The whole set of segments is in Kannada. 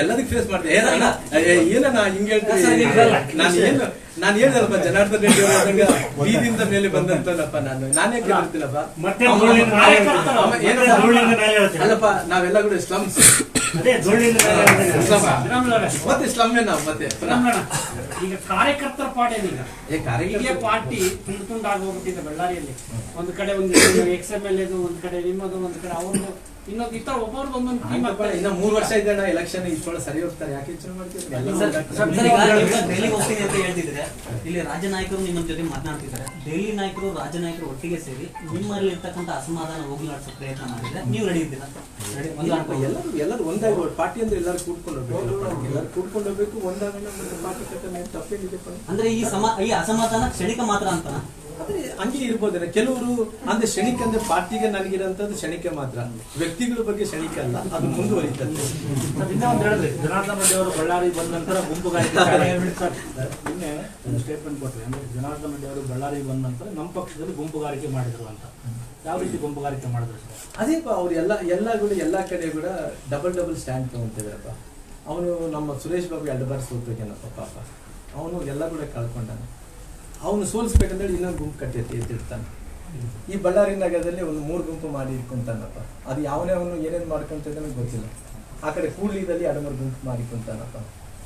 ಎಲ್ಲದಕ್ಕೆ ಫೇಸ್ ಮಾಡ್ದೆ ಏನಣ್ಣ ಹಿಂಗೆ ಹೇಳ್ತೀನಿ ನಾನು ಹೇಳ್ದಲ್ಲಪ್ಪ ಜನಾರ್ದನ್ ರೆಡ್ಡಿ ಅವರ ಬೀದಿಯಿಂದ ಮೇಲೆ ಬಂದಂತನಪ್ಪ ನಾನೇ ಕೇಳ್ತೀನಪ್ಪ ಅಲ್ಲಪ್ಪ ನಾವೆಲ್ಲ ಕೂಡ ಸ್ಲಮ್ಸ್ ಮತ್ತೆ ಸ್ಲಮ್ಮೇ ನಾವು ಮತ್ತೆ ಈಗ ಕಾರ್ಯಕರ್ತರ ಪಾರ್ಟಿ ಪಾರ್ಟಿ ತುಂಡಾಗಿ ಹೋಗ್ಬಿಟ್ಟಿದೆ ಬಳ್ಳಾರಿಯಲ್ಲಿ. ಒಂದು ಕಡೆ ಒಂದು XML ಒಂದು ಕಡೆ ನಿಮ್ಮದು, ಒಂದು ಕಡೆ ಅವ್ರದ್ದು, ಇನ್ನೊಂದು ಇತರ ಒಬ್ಬರದ್ದು ಒಂದೊಂದು ಟೀಮ್ ಆಗ್ತಾರೆ. ಇನ್ನ 3 ವರ್ಷ ಇದೆ ಅಣ್ಣ ಎಲೆಕ್ಷನ್, ಇಷ್ಟೊಳ ಸರಿ ಹೋಗ್ತಾರೆ. ಯಾಕೆ ಯೋಚನೆ ಮಾಡ್ತೀವಿ? ಡೆಲ್ಲಿಗೆ ಹೋಗ್ತೀನಿ ಅಂತ ಹೇಳ್ತಿದ್ರೆ ಇಲ್ಲಿ ರಾಜ್ಯ ನಾಯಕರು ನಿಮ್ಮ ಜೊತೆ ಮಾತನಾಡ್ತಿದ್ದಾರೆ. ಡೆಲ್ಲಿ ನಾಯಕರು ರಾಜ್ಯ ನಾಯಕರು ಒಟ್ಟಿಗೆ ಸೇರಿ ನಿಮ್ಮಲ್ಲಿ ಇರ್ತಕ್ಕಂಥ ಅಸಮಾಧಾನ ಹೋಗ್ಲಾಡಿಸೋ ಪ್ರಯತ್ನ ಮಾಡಿದ್ರೆ ನೀವು ರೆಡಿ ಇದ್ದೀರಾ? ಎಲ್ಲರೂ ಒಂದಾಗಿ ಪಾರ್ಟಿ ಅಂದ್ರೆ ಎಲ್ಲರೂ ಕೂಡ್ಕೊಂಡು ಹೋಗ್ಬೇಕು, ಒಂದಾಗೋಣ. ಮತ್ತೆ ಪಾರ್ಟಿ ಕಟ್ಟನೆ ತಪ್ಪೇನಿದೆ ಅಂದ್ರೆ ಈ ಅಸಮಾಧಾನ ಕ್ಷಣಿಕ ಮಾತ್ರ ಅಂತ ಆದ್ರೆ ಹಂಗೆ ಇರ್ಬೋದೇನೆ. ಕೆಲವರು ಅಂದ್ರೆ ಕ್ಷಣಿಕ ಅಂದ್ರೆ ಪಾರ್ಟಿಗೆ ನನಗಿರೋಂಥದ್ದು ಕ್ಷಣಿಕ ಮಾತ್ರ, ವ್ಯಕ್ತಿಗಳ ಬಗ್ಗೆ ಕ್ಷಣಿಕ ಅಲ್ಲ, ಅದು ಮುಂದುವರಿತದೆ. ಇನ್ನೊಂದು ಹೇಳಿದ್ರಿ, ಜನಾರ್ದನ್ ರೆಡ್ಡಿ ಅವರು ಬಳ್ಳಾರಿ ಬಂದ ನಂತರ ಗುಂಪುಗಾರಿಕೆ ನಿನ್ನೆ ಸ್ಟೇಟ್ಮೆಂಟ್ ಕೊಟ್ಟರೆ, ಅಂದ್ರೆ ಜನಾರ್ದನ್ ರೆಡ್ಡಿ ಅವರು ಬಳ್ಳಾರಿ ಬಂದ ನಂತರ ನಮ್ಮ ಪಕ್ಷದಲ್ಲಿ ಗುಂಪುಗಾರಿಕೆ ಮಾಡಿದ್ರು ಅಂತ. ಯಾವ ರೀತಿ ಗುಂಪುಗಾರಿಕೆ ಮಾಡಿದ್ರು ಸರ್? ಅದೇ ಅವ್ರು ಎಲ್ಲಾ ಕಡೆ ಕೂಡ ಡಬಲ್ ಸ್ಟ್ಯಾಂಡ್ ತಗೊಂತಿದ್ರಪ್ಪ. ಅವನು ನಮ್ಮ ಸುರೇಶ್ ಬಾಬು 2 ಬಾರಿ ಸೋತೋಗ್ಯಾನಪ್ಪ ಪಾಪ. ಅವನು ಎಲ್ಲ ಕೂಡ ಕಳ್ಕೊಂಡಾನ. ಅವನು ಸೋಲಿಸ್ಬೇಕಂದ್ರೆ ಇನ್ನೊಂದು ಗುಂಪು ಕಟ್ಟಿ ಎತ್ತಿರ್ತಾನೆ. ಈ ಬಳ್ಳಾರಿ ನಗರದಲ್ಲಿ ಒಂದು 3 ಗುಂಪು ಮಾಡಿ ಇಟ್ಕೊಂತಾನಪ್ಪ. ಅದು ಯಾವನೇ ಅವನು ಏನೇನು ಮಾಡ್ಕೊಂತಿದ್ದಾನೆ ಗೊತ್ತಿಲ್ಲ. ಆ ಕಡೆ ಕೂಡ್ಲಿದಲ್ಲಿ 2-3 ಗುಂಪು ಮಾಡಿಕೊಂತಾನಪ್ಪ.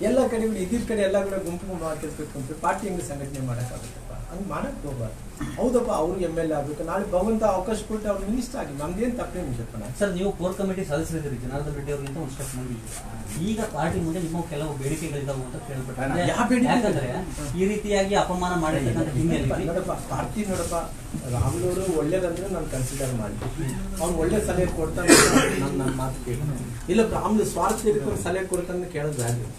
ಎಲ್ಲ ಕಡೆ ಇದ್ದಿದ್ದ ಕಡೆ ಎಲ್ಲ ಕೂಡ ಗುಂಪು ಮಾಡ್ಕೊಳ್ಬೇಕು ಅಂತ ಪಾರ್ಟಿ ಹೆಂಗೆ ಸಂಘಟನೆ ಮಾಡೋಕ್ಕಾಗುತ್ತಪ್ಪ? ಹಂಗೆ ಮಾಡಕ್ಕೆ ಹೋಗ್ಬಾರ್ದು. ಹೌದಪ್ಪ, ಅವರು MLA ಆಗಬೇಕು, ನಾಳೆ ಭಗವಂತ ಅವಕಾಶ ಕೊಟ್ಟು ಅವ್ರು ಮಿನಿಸ್ಟರ್ ಆಗಿ, ನಮ್ದೇನು ತಪ್ಪೇನಿಲ್ಲಪ್ಪ. ಸರ್, ನೀವು ಕೋರ್ ಕಮಿಟಿ ಸದಸ್ಯರಿದ್ದೀರಿ, ಜನಾರ್ದನ್ ರೆಡ್ಡಿ ಅವರಿಗಿಂತ ಒಂದು ಸ್ಟೆಪ್ ಮುಂದಿದ್ದೀರಿ. ಈಗ ಪಾರ್ಟಿ ಮುಂದೆ ನಿಮ್ಮ ಕೆಲವು ಬೇಡಿಕೆಗಳಿದ್ದಾವೆ ಅಂತ ಕೇಳ್ಬಿಟ್ರೆ, ಯಾಕಂದ್ರೆ ಈ ರೀತಿಯಾಗಿ ಅಪಮಾನ ಮಾಡಿರ್ತಕ್ಕಂಥ ಹಿನ್ನೆಲೆಯಲ್ಲಿ ಪಾರ್ಟಿ ನೋಡಪ್ಪ, ರಾಮುಲವರು ಒಳ್ಳೇದಂದ್ರೆ ನಾನು ಕನ್ಸಿಡರ್ ಮಾಡ್ತೀನಿ. ಅವ್ನು ಒಳ್ಳೆ ಸಲಹೆ ಕೊಡ್ತಾನೆ, ನನ್ನ ಮಾತು ಕೇಳಿ. ಇಲ್ಲ ರಾಮುಲು ಸ್ವಾರ್ಥ ಇಟ್ಕೊಂಡು ಸಲಹೆ ಕೊಡ್ತಾನೆ ಕೇಳೋದು ವ್ಯಾಲ್ಯೂ.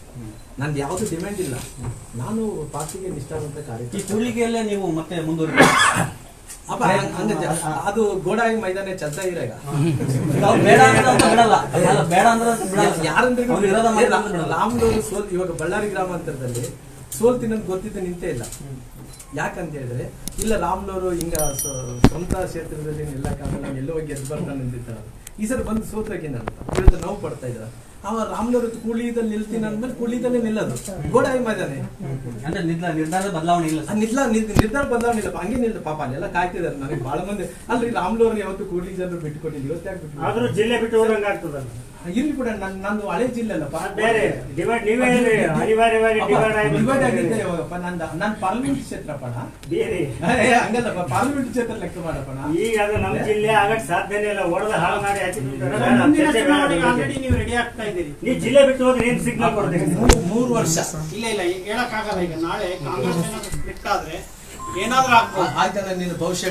ನಂದು ಯಾವುದು ಡಿಮ್ಯಾಂಡ್ ಇಲ್ಲ. ನಾನು ಪಾರ್ಟಿಗೆ ನಿಷ್ಠಾವಂತ ಕಾರ್ಯ. ಈ ಕೂಲಿಗೆಯಲ್ಲೇ ನೀವು ಮತ್ತೆ ಮುಂದುವರಿ ಅದು ಗೋಡಾಯಿ ಮೈದಾನ ಚಲ್ತಾ ಇರಾಗ ರಾಮುಲವರು ಇವಾಗ ಬಳ್ಳಾರಿ ಗ್ರಾಮಾಂತರದಲ್ಲಿ ಸೋಲ್ತೀನಿ ಅಂತ ಗೊತ್ತಿದ್ದು ನಿಂತೇ ಇಲ್ಲ. ಯಾಕಂತ ಹೇಳಿದ್ರೆ, ಇಲ್ಲ ರಾಮುಲವರು ಹಿಂಗ ಸ್ವಂತ ಕ್ಷೇತ್ರದಲ್ಲಿ ನಿಲ್ಲಕ್ಕಾಗಲ್ಲ, ಎಲ್ಲೋ ಹೋಗಿ ಗೆದ್ದು ಬರ್ತಾನೆ ನಿಂತಿರ್ತಾರೆ. ಈ ಸಲ ಬಂದು ಸೋತಾಗಿನಂತ ನೋವು ಪಡ್ತಾ ಇದ್ದಾರೆ. ಅವ ರಾಮುಲವರು ಕೂಡ್ಲಿದಲ್ಲಿ ನಿಲ್ತೀನಿ ಅಂದ್ಮೇಲೆ ಕೂಡ್ಲಿದಲ್ಲೇ ನಿಲ್ಲೋದು ಗೋಡಾಯಿ ಮೈದಾನ. ಅಂದ್ರೆ ನಿರ್ಧಾರ ಬದಲಾವಣೆ ಇಲ್ಲ, ನಿರ್ಧಾರ ಬದಲಾವಣೆ ಇಲ್ಲ. ಹಂಗೆ ನಿಲ್ದ ಪಾಪ ಅಲ್ಲೆಲ್ಲ ಕಾಯ್ತಿದ್ದಾರೆ. ನನಗೆ ಬಹಳ ಮಂದಿ ಅಲ್ರಿ ರಾಮುಲವ್ರಿಗೆ ಯಾವತ್ತು ಕೂಡ್ಲಿ ಜನರು ಬಿಟ್ಟುಕೊಟ್ಟಿಲ್ಲ, ಇವತ್ತು ಯಾಕೆ ಬಿಟ್ಟು ಆದ್ರೂ ಜಿಲ್ಲೆ ಬಿಟ್ಟು ಹೋದಂಗ ಆಗ್ತದಲ್ಲ. ಇರ್ಲಿ ಕೂಡ ನಂದು ಹಳೆ ಜಿಲ್ಲೆ ಅಲ್ಲಪ್ಪ, ಡಿವೈಡ್ ಆಗಿದ್ದೆ ಇವಾಗಪ್ಪ. ನಾನು ಪಾರ್ಲಿಮೆಂಟ್ ಕ್ಷೇತ್ರ ಪಣ ಹಂಗಲ್ಲಪ್ಪ, ಪಾರ್ಲಿಮೆಂಟ್ ಕ್ಷೇತ್ರ ಲೆಕ್ಕ ಮಾಡಪ್ಪಣ. ಈಗ ಅದು ನಮ್ಮ ಜಿಲ್ಲೆ ಆಗಕ್ಕೆ ಸಾಧ್ಯನೇ ಇಲ್ಲ. ಹೊಡೆದ ಹಾಳು ಮಾಡಿ ಆಲ್ರೆಡಿ ನೀವು ರೆಡಿ ಆಗ್ತಾ ಇದ್ದೀರಿ. ನೀವು ಜಿಲ್ಲೆ ಬಿಟ್ಟು ಹೋದ್ರೆ ಏನ್ ಸಿಗ್ನಲ್ ಕೊಡ್ತೀವಿ? 3 ವರ್ಷ ಇಲ್ಲ ಹೇಳಕ್ಕಾಗಲ್ಲ. ಈಗ ನಾಳೆ ಕಾಂಗ್ರೆಸ್ ಏನಾದ್ರು ಸ್ಪ್ಲಿಟ್ ಆದ್ರೆ ಏನಾದ್ರೂ ಆಗ್ಬೋದು. ಆಯ್ತಲ್ಲ, ನೀನು ಭವಿಷ್ಯ